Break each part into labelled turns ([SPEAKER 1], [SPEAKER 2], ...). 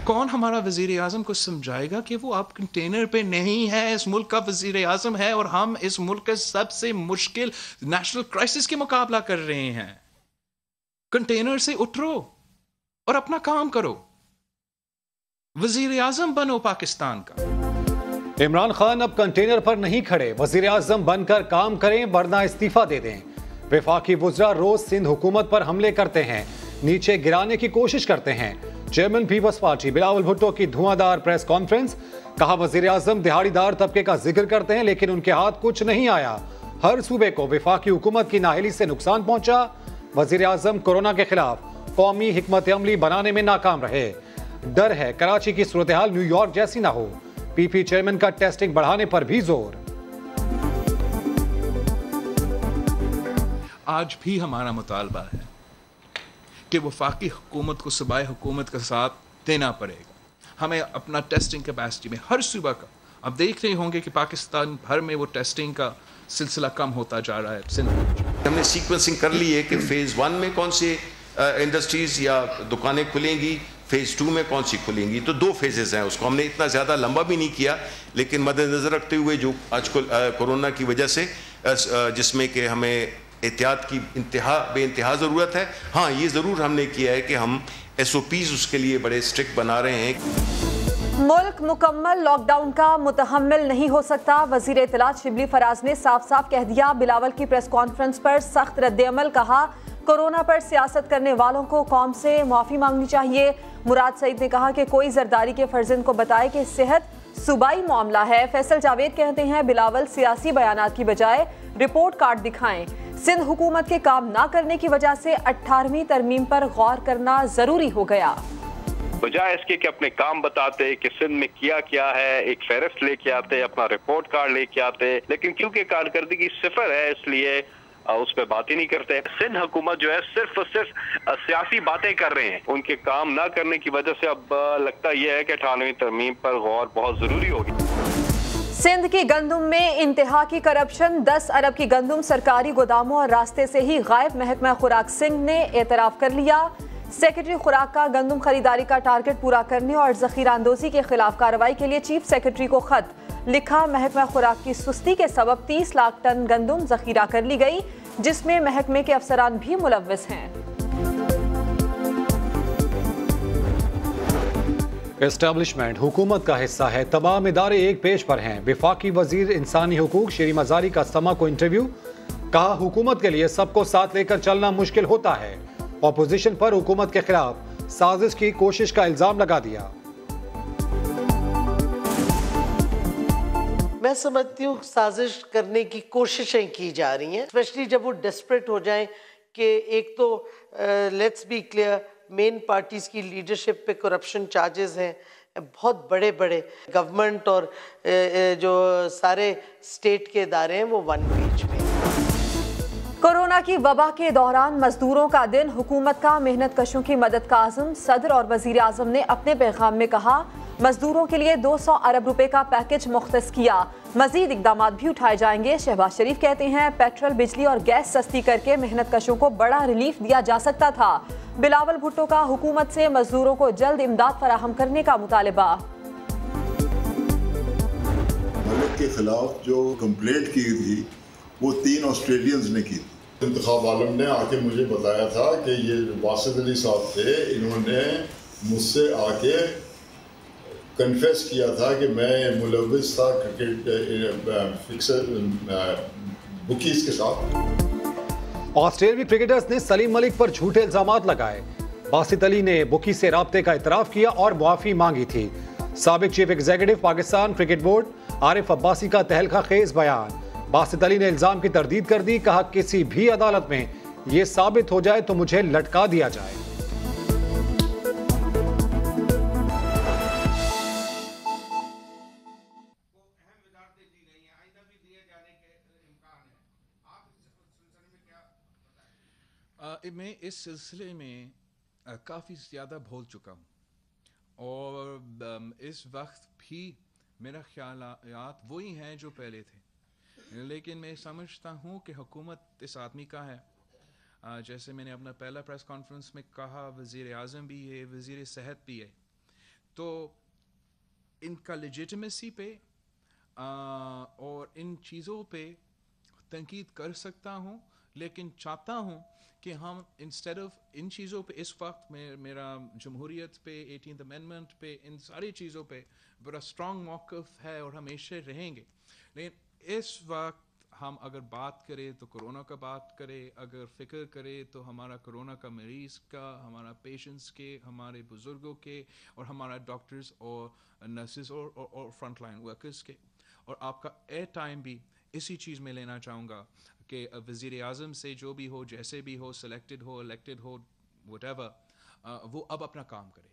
[SPEAKER 1] कौन हमारा वजीर आजम को समझाएगा कि वो आप कंटेनर पे नहीं है, इस मुल्क का वजीर आजम है और हम इस मुल्क के सबसे मुश्किल नेशनल क्राइसिस के मुकाबला कर रहे हैं। कंटेनर से उठो और अपना काम करो, वजीर आजम बनो पाकिस्तान का।
[SPEAKER 2] इमरान खान अब कंटेनर पर नहीं खड़े, वजीर आजम बनकर काम करें वरना इस्तीफा दे दें। वफाकी वुज़रा रोज सिंध हुकूमत पर हमले करते हैं, नीचे गिराने की कोशिश करते हैं। Chairman Peoples Party Bilawal Bhutto की धुआंधार प्रेस कॉन्फ्रेंस, कहा वजीर आजम दिहाड़ीदार तबके का जिक्र करते हैं लेकिन उनके हाथ कुछ नहीं आया। हर सूबे को वफाकी हुकूमत की नाअहली से नुकसान पहुंचा। वजीर आजम कोरोना के खिलाफ कौमी हिकमत अमली बनाने में नाकाम रहे। डर है कराची की सूरत हाल न्यूयॉर्क जैसी ना हो। पीपी चेयरमैन का टेस्टिंग बढ़ाने पर भी जोर।
[SPEAKER 1] आज भी हमारा मुतालबा है कि वफाकी हुकूमत को सूबाई हुकूमत का साथ देना पड़ेगा। हमें अपना टेस्टिंग कैपेसिटी में हर सूबा का, अब देख रहे होंगे कि पाकिस्तान भर में वो टेस्टिंग का सिलसिला कम होता जा रहा है।
[SPEAKER 3] हमने सीक्वेंसिंग कर ली है कि फेज़ 1 में कौन से इंडस्ट्रीज़ या दुकानें खुलेंगी, फेज़ 2 में कौन सी खुलेंगी। तो 2 फेजेस हैं, उसको हमने इतना ज़्यादा लंबा भी नहीं किया, लेकिन मद्देनज़र रखते हुए जो आजकल कोरोना की वजह से जिसमें कि हमें एहतियात की बेइंतहा ज़रूरत है। हाँ, ये ज़रूर हमने किया है कि हम SOPs उसके लिए बड़े स्ट्रिक्ट बना रहे हैं।
[SPEAKER 4] मुल्क मुकम्मल लॉकडाउन का मुतहम्मिल नहीं हो सकता, वज़ीर इत्तलात शिबली फराज ने साफ साफ कह दिया। बिलावल की प्रेस कॉन्फ्रेंस पर सख्त रद्द-ए-अमल, कहा कोरोना पर सियासत करने वालों को कौम से माफ़ी मांगनी चाहिए। मुराद सईद ने कहा कि कोई जरदारी के फर्जंद को बताए कि सेहत सूबाई मामला है। फैसल जावेद कहते हैं बिलावल सियासी बयानात की बजाय रिपोर्ट कार्ड दिखाएं। सिंध हुकूमत के काम ना करने की वजह से 18वीं तरमीम पर गौर करना जरूरी हो गया।
[SPEAKER 5] बजाय इसके कि अपने काम बताते कि सिंध में किया क्या है, एक फेहरिस्त लेके आते, अपना रिपोर्ट कार्ड लेके आते, लेकिन क्योंकि कारकर्दगी सिफर है इसलिए उस पर बात ही नहीं करते। सिंध हुकूमत जो है सिर्फ और सिर्फ सियासी बातें कर रहे हैं। उनके काम ना करने की वजह से अब लगता यह है कि 18वीं तरमीम पर गौर बहुत जरूरी होगी।
[SPEAKER 4] सिंध की गंदुम में इंतहा की करप्शन, 10 अरब की गंदुम सरकारी गोदामों और रास्ते से ही गायब। महकमा खुराक सिंह ने एतराफ कर लिया। सेक्रेटरी खुराक का गंदुम खरीदारी का टारगेट पूरा करने और जखीरा अंदोजी के खिलाफ कार्रवाई के लिए चीफ सेक्रेटरी को खत लिखा। महकमा खुराक की सुस्ती के सबब 30 लाख टन गंदुम जखीरा कर ली गई, जिसमें महकमे के अफसरान भी मुलव्वस हैं।
[SPEAKER 2] एस्टैब्लिशमेंट हुकूमत का हिस्सा है, तमाम इदारे एक पेज पर हैं। वफाकी वजीर इंसानी हुकूक शेरी मजारी का समा को इंटरव्यू, कहा हुकूमत के लिए सबको साथ लेकर चलना मुश्किल होता है। अपोजिशन पर हुकूमत के खिलाफ साजिश की कोशिश का इल्जाम लगा दिया।
[SPEAKER 6] मैं समझती हूँ साजिश करने की कोशिशें की जा रही हैं, स्पेशली जब वो डेस्परेट हो जाएं कि एक तो let's be clear, main parties की लीडरशिप पे करप्शन चार्जेस हैं, बहुत बड़े बड़े। गवर्नमेंट और जो सारे स्टेट के इदारे हैं वो वन पेज पे।
[SPEAKER 4] कोरोना की वबा के दौरान मजदूरों का दिन, हुकूमत का मेहनत कशों की मदद का आज़म। सदर और वजीर आज़म ने अपने पैगाम में कहा मजदूरों के लिए 200 अरब रुपए का पैकेज मुख्तस किया, मजीद इकदाम भी उठाए जाएंगे। शहबाज शरीफ कहते हैं पेट्रोल, बिजली और गैस सस्ती करके मेहनत कशों को बड़ा रिलीफ दिया जा सकता था। बिलावल भुट्टो का हुकूमत से मजदूरों को जल्द इमदाद फराहम करने का मुतालबा।
[SPEAKER 7] मलिक के खिलाफ जो कंप्लेंट की थी वो 3 ऑस्ट्रेलियंस ने की थी। इंतखाब आलम ने आके मुझे बताया था कि ये वासिद अली साहब थे, इन्होंने मुझसे आके कन्फेस किया था कि मैं मुलव्विस था क्रिकेट फिक्सर बुकीज के साथ।
[SPEAKER 2] ऑस्ट्रेलियाई क्रिकेटर्स ने सलीम मलिक पर झूठे इल्जामात लगाए। बासित अली ने बुकी से राब्ते का इतराफ किया और मुआफी मांगी थी। साबिक chief executive Pakistan cricket board Arif Abbasi का तहलका खेज बयान। बासित अली ने इल्जाम की तरदीद कर दी, कहा किसी भी अदालत में यह साबित हो जाए तो मुझे लटका दिया जाए।
[SPEAKER 1] मैं इस सिलसिले में काफ़ी ज़्यादा भूल चुका हूँ और इस वक्त भी मेरा ख्यालात वही हैं जो पहले थे, लेकिन मैं समझता हूँ कि हुकूमत इस आदमी का है। जैसे मैंने अपना पहला प्रेस कॉन्फ्रेंस में कहा, वज़ीर आज़म भी है, वज़ीर सेहत भी है, तो इनका लेजिटिमेसी पे और इन चीज़ों पे तनकीद कर सकता हूँ, लेकिन चाहता हूँ कि हम इंस्टेड ऑफ इन चीज़ों पे इस वक्त मेरा जमहूरियत पे, 18th अमेंडमेंट पे, इन सारी चीज़ों पे बड़ा स्ट्रॉन्ग मौक़िफ़ है और हमेशा रहेंगे। लेकिन इस वक्त हम अगर बात करें तो कोरोना का बात करें, अगर फ़िक्र करें तो हमारा कोरोना का मरीज़ का, हमारा पेशेंट्स के, हमारे बुज़ुर्गों के, और हमारा डॉक्टर्स और नर्सेस और फ्रंट लाइन वर्कर्स के। और आपका एयर टाइम भी इसी चीज़ में लेना चाहूँगा कि वज़ीर आज़म से जो भी हो, जैसे भी हो, सेलेक्टेड हो, इलेक्टेड हो, व्हाटएवर, वो अब अपना काम करे।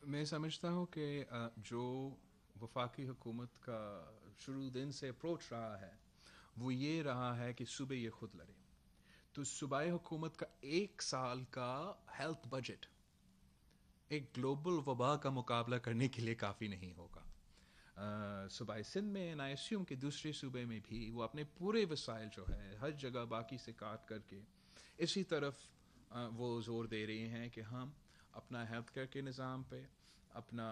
[SPEAKER 1] मैं समझता हूँ कि जो वफाकी हुकूमत का शुरू दिन से अप्रोच रहा है वो ये रहा है कि सूबे ये खुद लड़े। तो सूबाई हुकूमत का 1 साल का हेल्थ बजट एक ग्लोबल वबा का मुकाबला करने के लिए काफ़ी नहीं होगा। सूबाई सिंध में, एंड आई अस्यूम कि दूसरे सूबे में भी, वो अपने पूरे वसाइल जो है हर जगह बाकी से काट करके इसी तरफ वो ज़ोर दे रहे हैं कि हम अपना हेल्थ केयर के निज़ाम पे, अपना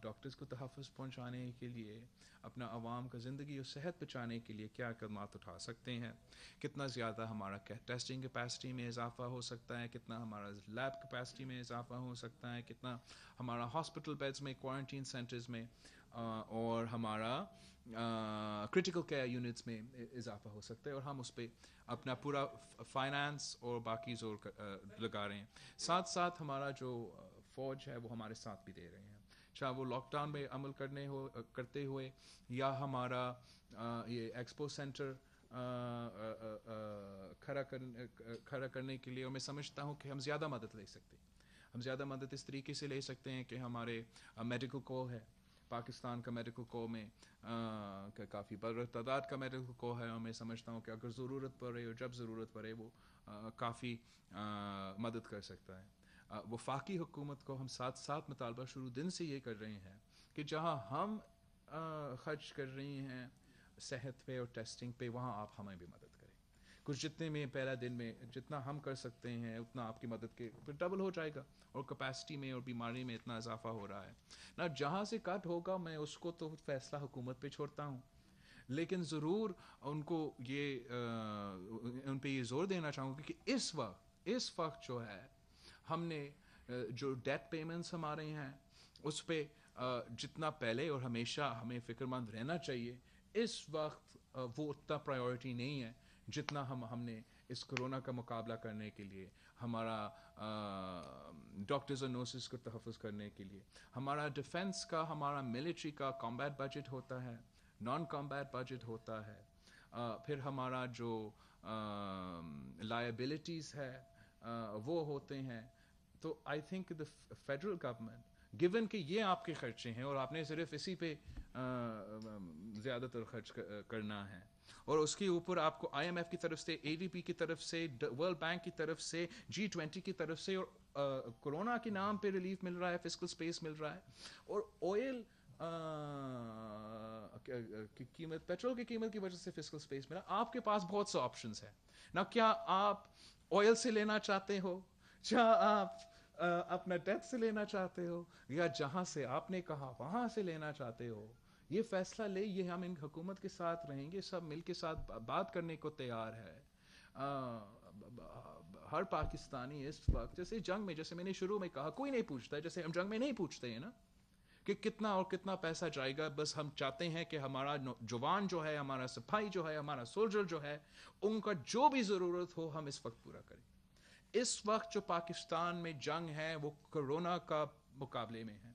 [SPEAKER 1] डॉक्टर्स को तहफ़्फ़ुज़ पहुँचाने के लिए, अपना आवाम का ज़िंदगी और सेहत बचाने के लिए क्या इक़दामात उठा सकते हैं, कितना ज़्यादा हमारा टेस्टिंग कैपेसिटी में इजाफ़ा हो सकता है, कितना हमारा लैब कैपेसिटी में इजाफ़ा हो सकता है, कितना हमारा हॉस्पिटल बेड्स में, क्वारंटीन सेंटर्स में और हमारा क्रिटिकल केयर यूनिट्स में इजाफ़ा हो सकता है, और हम उस पर अपना पूरा फाइनेंस और बाकी जोर लगा रहे हैं। साथ साथ हमारा जो फ़ौज है वो हमारे साथ भी दे रहे हैं, चाहे वो लॉकडाउन में अमल करते हुए या हमारा ये एक्सपो सेंटर खड़ा करने के लिए। और मैं समझता हूँ कि हम ज़्यादा मदद ले सकते हैं। हम ज़्यादा मदद इस तरीके से ले सकते हैं कि हमारे मेडिकल कोर है, पाकिस्तान का मेडिकल कोर में काफ़ी बड़ी तादाद का मेडिकल कोर है, और मैं समझता हूँ कि अगर ज़रूरत पड़े और जब ज़रूरत पड़े वो काफ़ी मदद कर सकता है। वफाकी हुकूमत को हम साथ साथ मुतालबा शुरू दिन से ये कर रहे हैं कि जहाँ हम खर्च कर रही हैं सेहत पे और टेस्टिंग पे, वहाँ आप हमें भी मदद करें। कुछ जितने में पहला दिन में जितना हम कर सकते हैं उतना आपकी मदद के फिर डबल हो जाएगा, और कैपेसिटी में और बीमारी में इतना इजाफा हो रहा है ना। जहाँ से कट होगा मैं उसको तो फैसला हुकूमत पे छोड़ता हूँ, लेकिन ज़रूर उनको ये उन पे ये ज़ोर देना चाहूँगा कि इस वक्त जो है हमने जो डेट पेमेंट्स हमारे हैं उस पर जितना पहले और हमेशा हमें फ़िक्रमंद रहना चाहिए, इस वक्त वो उतना प्रायोरिटी नहीं है जितना हमने इस कोरोना का मुकाबला करने के लिए, हमारा डॉक्टर्स और नर्सेस को तहफ़्फ़ुज़ करने के लिए, हमारा डिफेंस का, हमारा मिलिट्री का कॉम्बैट बजट होता है, नॉन कॉम्बैट बजट होता है, फिर हमारा जो लायबिलिटीज़ है वो होते हैं। तो I think the federal government, given कि ये आपके खर्चे हैं और आपने सिर्फ इसी पे ज़्यादातर खर्च करना है, और उसके ऊपर आपको IMF की तरफ से, ADB की तरफ से, वर्ल्ड बैंक की तरफ से, G20 की तरफ से, और कोरोना के नाम पे रिलीफ मिल रहा है, फिस्कल स्पेस मिल रहा है, और ऑयल की कीमत, पेट्रोल की कीमत की वजह से फिस्कल स्पेस मिला। आपके पास बहुत से ऑप्शंस हैं ना। क्या आप ऑयल से लेना चाहते हो, क्या आप अपना डेथ से लेना चाहते हो, या जहां से आपने कहा वहां से लेना चाहते हो, ये फैसला ले। ये हम इन हुकूमत के साथ रहेंगे, सब मिल के साथ बात करने को तैयार है। हर पाकिस्तानी इस वक्त, जैसे जंग में, जैसे मैंने शुरू में कहा, कोई नहीं पूछता है, जैसे हम जंग में नहीं पूछते हैं ना कि कितना और कितना पैसा जाएगा। बस हम चाहते हैं कि हमारा जवान जो है, हमारा सिपाही जो है, हमारा सोल्जर जो है, उनका जो भी ज़रूरत हो हम इस वक्त पूरा करें। इस वक्त जो पाकिस्तान में जंग है वो कोरोना का मुकाबले में है।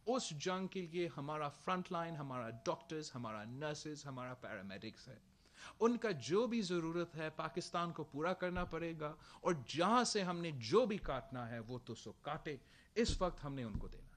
[SPEAKER 1] उस जंग के लिए हमारा फ्रंट लाइन, हमारा डॉक्टर्स, हमारा नर्सेस, हमारा पैरामेडिक्स है। ان کا جو بھی ضرورت ہے پاکستان کو پورا کرنا پڑے گا, اور جہاں سے ہم نے جو بھی کاٹنا ہے وہ تو سو کاٹے, اس وقت ہم نے ان کو دینا.